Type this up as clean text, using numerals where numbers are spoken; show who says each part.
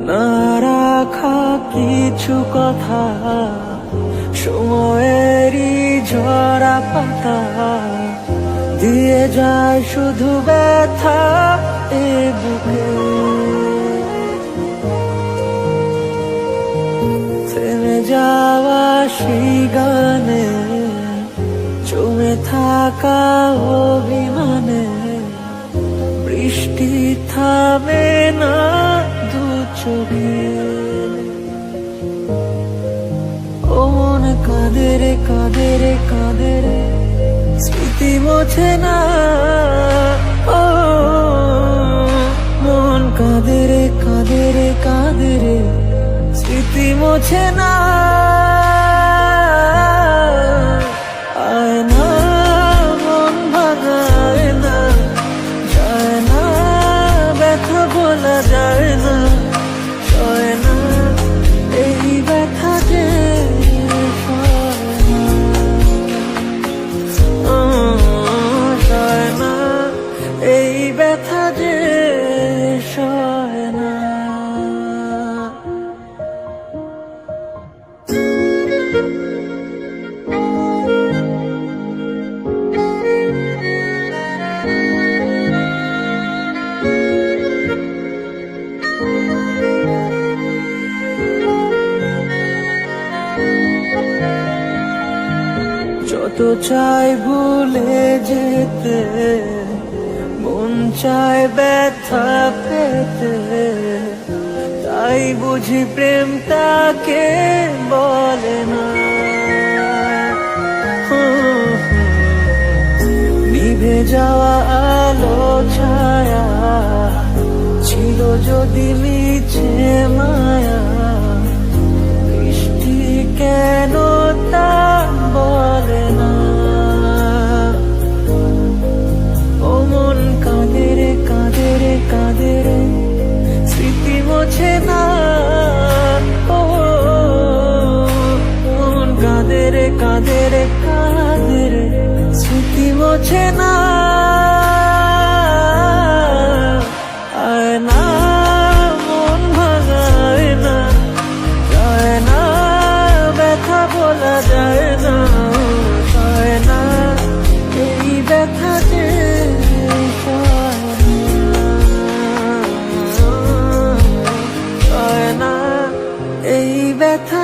Speaker 1: না রাখা কিছু কথা, সময়েরই ঝরা পাতা দিয়ে যায় শুধু ব্যথা এ বুকে। থেমে যাওয়া সেই গানে, জমে থাকা অভিমানে, বৃষ্টি থামে না দু চোখে। ও মন কাঁদে রে কাঁদে রে কাঁদে রে, স্মৃতি মোছে না। ও মন কাঁদে রে কাঁদে রে কাঁদে রে, স্মৃতি মোছে না। আয় না মন ভাঙায় না, যায় না ব্যথা বলা যায় না, সয় না এই ব্যথা যে সয় না, এই ব্যথা যে সয় না। যত চাই ভুলে যেতে, মন চায় ব্যথা পেতে, তাই বুঝি প্রেম তাকে বলে না। নিভে যাওয়া আলো ছায়া ছিল যদি মিছে মায়া, বৃষ্টি কেন তা বলে না। ও মন কাঁদে রে কাঁদে রে কাঁদে রে, স্মৃতি মোছে না। ও মন কাঁদে রে কাঁদে রে কাঁদে রে, স্মৃতি মোছে না। আয় না মন ভাঙায় না, যায় না ব্যথা বলা যায় না, সয় না এই ব্যথা যে সয় না, এই ব্যথা